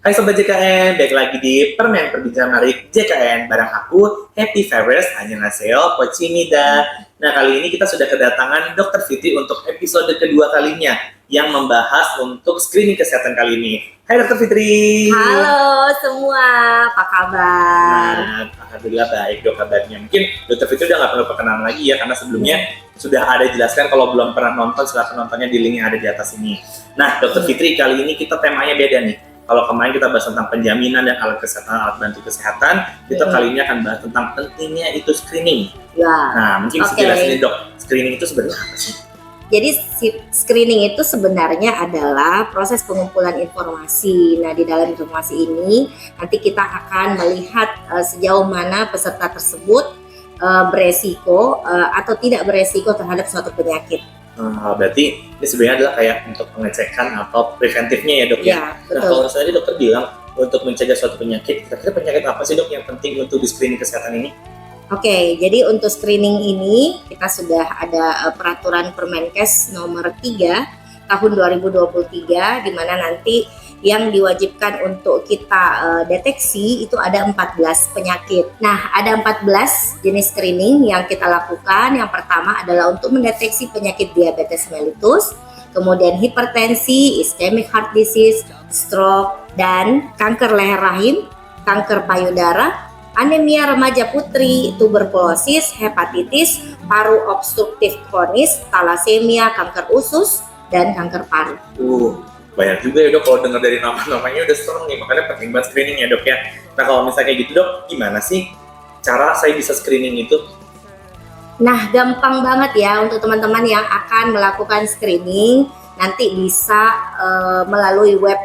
Hai Sobat JKN, balik lagi di Permen Perbincangan Menarik JKN bareng aku, Happy Fevers, Annyeonghaseyo, Pochimida. Nah, kali ini kita sudah kedatangan Dr. Fitri untuk episode kedua kalinya yang membahas untuk screening kesehatan kali ini. Hai Dr. Fitri. Halo semua, apa kabar? Nah, alhamdulillah baik dok kabarnya. Mungkin Dr. Fitri udah nggak perlu perkenalan lagi ya, karena sebelumnya sudah ada jelaskan. Kalau belum pernah nonton, silahkan nontonnya di link yang ada di atas ini. Nah, Dr. Fitri, kali ini kita temanya beda nih. Kalau kemarin kita bahas tentang penjaminan dan alat kesehatan, alat bantu kesehatan, kita kali ini akan bahas tentang pentingnya itu screening. Ya. Nah, mungkin bisa jelasin dok, screening itu sebenarnya apa sih? Jadi screening itu sebenarnya adalah proses pengumpulan informasi. Nah, di dalam informasi ini nanti kita akan melihat sejauh mana peserta tersebut beresiko atau tidak beresiko terhadap suatu penyakit. Berarti ini sebenarnya adalah kayak untuk pengecekan atau preventifnya ya dok ya? Betul. Nah, kalau misalnya dokter bilang untuk mencegah suatu penyakit, kira-kira penyakit apa sih dok yang penting untuk di screening kesehatan ini? Oke, jadi untuk screening ini kita sudah ada peraturan Permenkes nomor 3 tahun 2023 di mana nanti yang diwajibkan untuk kita deteksi itu ada 14 penyakit. Nah, ada 14 jenis screening yang kita lakukan. Yang pertama adalah untuk mendeteksi penyakit diabetes mellitus, kemudian hipertensi, ischemic heart disease, stroke, dan kanker leher rahim, kanker payudara, anemia remaja putri, tuberkulosis, hepatitis, paru obstruktif kronis, talasemia, kanker usus, dan kanker paru. Banyak juga ya dok, kalau dengar dari nama-namanya udah serem nih, makanya penting banget screening ya dok ya. Nah, kalau misalnya kayak gitu dok, gimana sih cara saya bisa screening itu? Nah, gampang banget ya untuk teman-teman yang akan melakukan screening, nanti bisa melalui web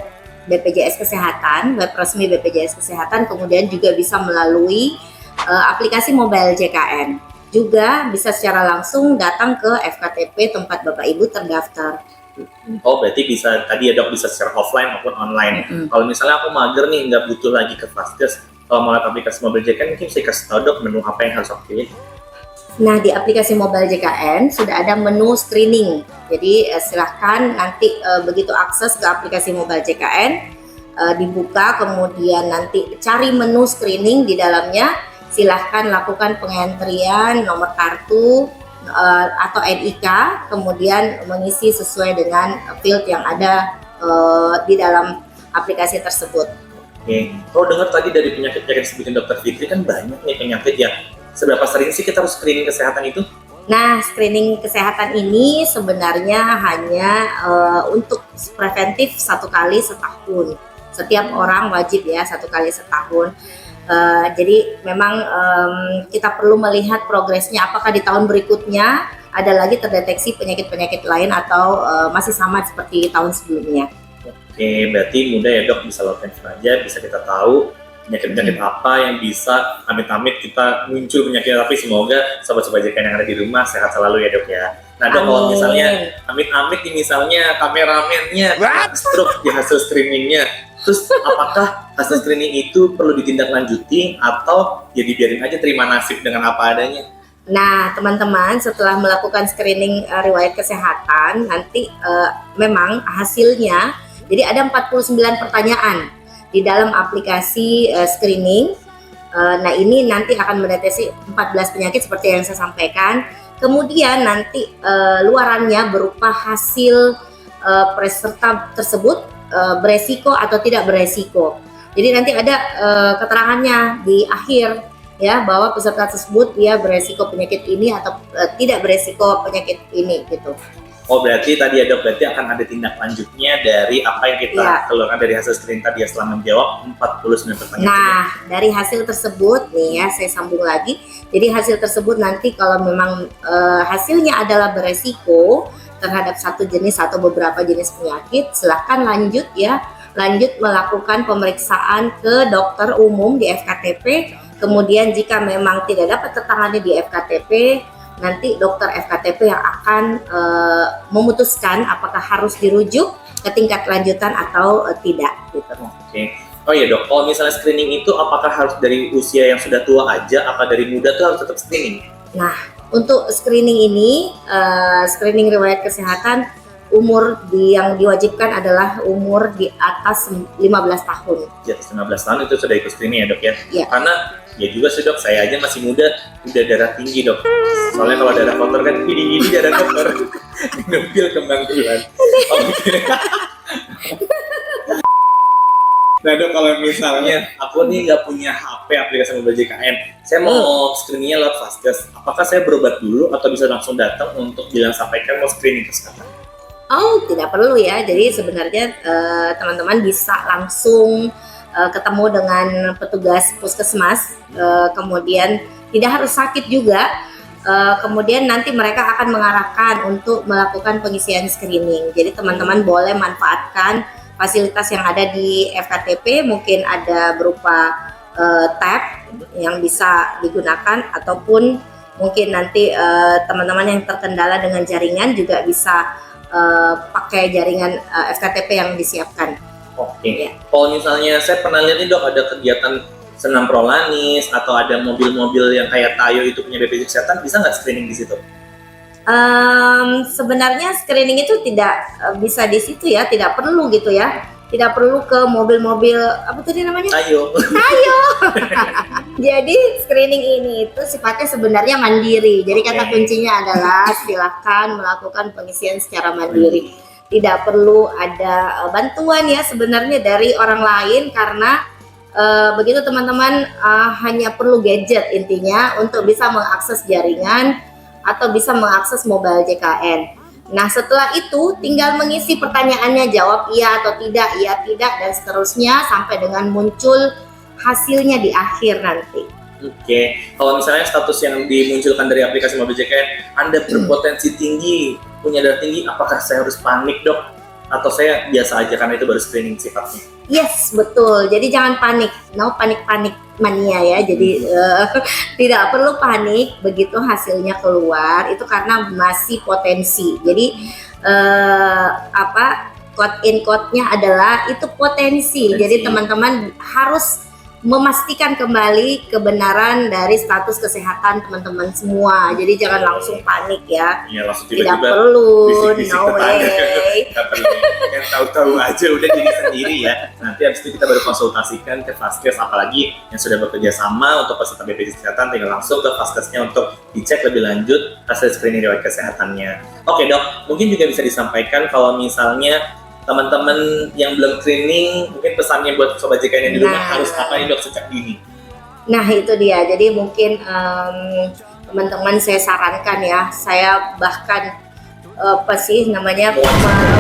BPJS Kesehatan, web resmi BPJS Kesehatan, kemudian juga bisa melalui aplikasi mobile JKN. Juga bisa secara langsung datang ke FKTP tempat Bapak Ibu terdaftar. Oh, berarti bisa tadi ya dok, bisa secara offline maupun online. Kalau misalnya aku mager nih, nggak butuh lagi ke Vaskes, kalau mau lihat aplikasi mobile JKN, mungkin saya kasih tahu dok menu apa yang harus aku pilih. Nah, di aplikasi mobile JKN sudah ada menu screening. Jadi silahkan nanti begitu akses ke aplikasi mobile JKN dibuka, kemudian nanti cari menu screening di dalamnya. Silahkan lakukan pengentrian nomor kartu atau NIK, kemudian mengisi sesuai dengan field yang ada di dalam aplikasi tersebut. Oke, kalau dengar tadi dari penyakit-penyakit sebutin Dr. Fitri kan banyak nih penyakit ya. Seberapa sering sih kita harus screening kesehatan itu? Nah, screening kesehatan ini sebenarnya hanya untuk preventif 1 kali setahun. Setiap orang wajib ya 1 kali setahun. Jadi memang kita perlu melihat progresnya, apakah di tahun berikutnya ada lagi terdeteksi penyakit-penyakit lain atau masih sama seperti tahun sebelumnya. Oke, berarti mudah ya dok, bisa lakukan aja, bisa kita tahu penyakit-penyakit apa yang bisa amit-amit kita muncul penyakit, tapi semoga sobat-sobat JKN yang ada di rumah sehat selalu ya dok ya. Nah dok, kalau misalnya amit-amit nih, misalnya kameramennya stroke di hasil screeningnya, terus apakah hasil screening itu perlu ditindaklanjuti atau ya dibiarin aja terima nasib dengan apa adanya? Nah, teman-teman, setelah melakukan screening riwayat kesehatan, nanti memang hasilnya, jadi ada 49 pertanyaan di dalam aplikasi screening. Nah, ini nanti akan mendeteksi 14 penyakit seperti yang saya sampaikan. Kemudian nanti luarannya berupa hasil peserta tersebut beresiko atau tidak beresiko. Jadi nanti ada keterangannya di akhir ya, bahwa peserta tersebut dia beresiko penyakit ini atau tidak beresiko penyakit ini gitu. Oh, berarti tadi ya dok, berarti akan ada tindak lanjutnya dari apa yang kita keluarkan dari hasil screening tadi ya, setelah menjawab 49 pertanyaan. Nah, dari hasil tersebut nih ya, saya sambung lagi. Jadi hasil tersebut nanti kalau memang hasilnya adalah beresiko terhadap satu jenis atau beberapa jenis penyakit, silahkan lanjut melakukan pemeriksaan ke dokter umum di FKTP. Kemudian jika memang tidak dapat tertangani di FKTP, nanti dokter FKTP yang akan memutuskan apakah harus dirujuk ke tingkat lanjutan atau tidak gitu. Oke. Oh iya dok, kalau misalnya screening itu apakah harus dari usia yang sudah tua aja, apa dari muda tuh harus tetap screening? Nah, untuk screening ini, screening riwayat kesehatan yang diwajibkan adalah umur di atas 15 tahun. Di atas 15 tahun itu sudah ikut screening ya dok ya? Iya. Karena ya juga sih dok, saya aja masih muda, udah darah tinggi dok. Soalnya kalau darah kotor kan gini-gini darah kotor. Minum pil kembang bulan. Oke. Nah dok, kalau misalnya aku nih nggak punya HP aplikasi Mobile JKN, saya mau screeningnya lewat Vaskes. Apakah saya berobat dulu atau bisa langsung datang untuk bilang sampaikan mau screening ke sekarang? Oh, tidak perlu ya. Jadi sebenarnya teman-teman bisa langsung ketemu dengan petugas puskesmas, kemudian tidak harus sakit juga. Kemudian nanti mereka akan mengarahkan untuk melakukan pengisian screening. Jadi teman-teman boleh manfaatkan fasilitas yang ada di FKTP, mungkin ada berupa tab yang bisa digunakan, ataupun mungkin nanti teman-teman yang terkendala dengan jaringan juga bisa pakai jaringan FKTP yang disiapkan. Oke. Ya. Kalau misalnya saya pernah lihat nih dok, ada kegiatan senam prolanis atau ada mobil-mobil yang kayak Tayo itu punya BPJS Kesehatan, bisa nggak screening di situ? Sebenarnya screening itu tidak bisa di situ ya, tidak perlu gitu ya, tidak perlu ke mobil-mobil apa tadi namanya? Tayo. Jadi screening ini itu sifatnya sebenarnya mandiri. Jadi kata kuncinya adalah silakan melakukan pengisian secara mandiri. Tidak perlu ada bantuan ya sebenarnya dari orang lain, karena begitu teman-teman hanya perlu gadget intinya untuk bisa mengakses jaringan atau bisa mengakses mobile JKN. Nah setelah itu tinggal mengisi pertanyaannya, jawab iya atau tidak, iya tidak, dan seterusnya sampai dengan muncul hasilnya di akhir nanti. Oke, kalau misalnya status yang dimunculkan dari aplikasi Mobile JKN, Anda berpotensi tinggi, punya darah tinggi, apakah saya harus panik dok? Atau saya biasa aja karena itu baru screening sifatnya? Yes, betul. Jadi jangan panik, no panik-panik mania ya. Jadi tidak perlu panik begitu hasilnya keluar, itu karena masih potensi. Jadi quote in quote-nya adalah itu potensi. Jadi teman-teman harus memastikan kembali kebenaran dari status kesehatan teman-teman semua. Jadi jangan langsung panik ya. Iya, langsung Tidak tiba-tiba perlu, bisik-bisik no tetangga. way. Nggak perlu. Yang tahu-tahu aja udah jadi sendiri ya. Nanti habis itu kita baru konsultasikan ke Vaskes, apalagi yang sudah bekerja sama untuk peserta BPJS Kesehatan, tinggal langsung ke Vaskesnya untuk dicek lebih lanjut hasil screening riwayat kesehatannya. Oke dok, mungkin juga bisa disampaikan kalau misalnya teman-teman yang belum screening, mungkin pesannya buat sobat JKN yang di rumah harus apa nih dok sejak dini? Nah itu dia, jadi mungkin teman-teman saya sarankan ya, saya bahkan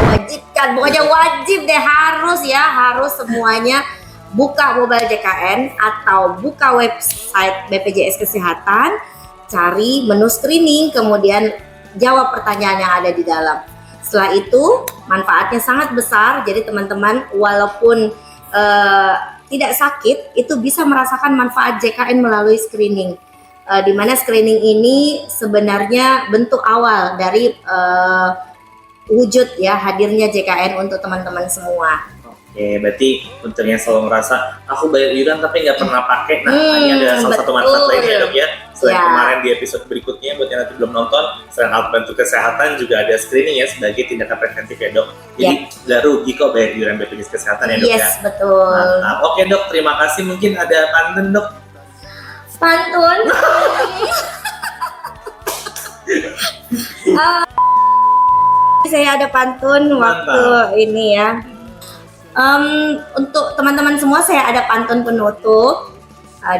mewajibkan, pokoknya wajib deh, harus semuanya buka mobile JKN atau buka website BPJS Kesehatan, cari menu screening, kemudian jawab pertanyaan yang ada di dalam. Setelah itu manfaatnya sangat besar, jadi teman-teman walaupun tidak sakit itu bisa merasakan manfaat JKN melalui screening, di mana screening ini sebenarnya bentuk awal dari wujud ya hadirnya JKN untuk teman-teman semua. Oke, berarti untuk yang selalu merasa aku bayar iuran tapi nggak pernah pakai, nah ini ada salah satu manfaat lainnya dok ya. Selain kemarin di episode berikutnya buat yang nanti belum nonton, selain alat bantu kesehatan juga ada screening ya sebagai tindakan preventif ya dok. Jadi nggak rugi kok bayar iuran BPJS Kesehatan ya dok ya. Yes, betul. Mantap. Oke dok, terima kasih. Mungkin ada pantun dok. Pantun. Saya ada pantun waktu ini ya. Untuk teman-teman semua saya ada pantun penutup.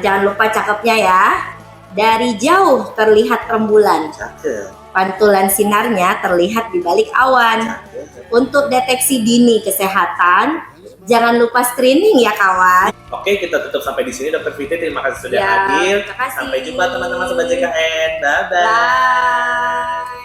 Jangan lupa cakepnya ya. Dari jauh terlihat rembulan, pantulan sinarnya terlihat di balik awan. Untuk deteksi dini kesehatan, jangan lupa screening ya kawan. Oke, kita tutup sampai di sini Dr. Fitri. Terima kasih sudah hadir. Terima kasih. Sampai jumpa teman-teman sobat JKN. Bye-bye. Bye.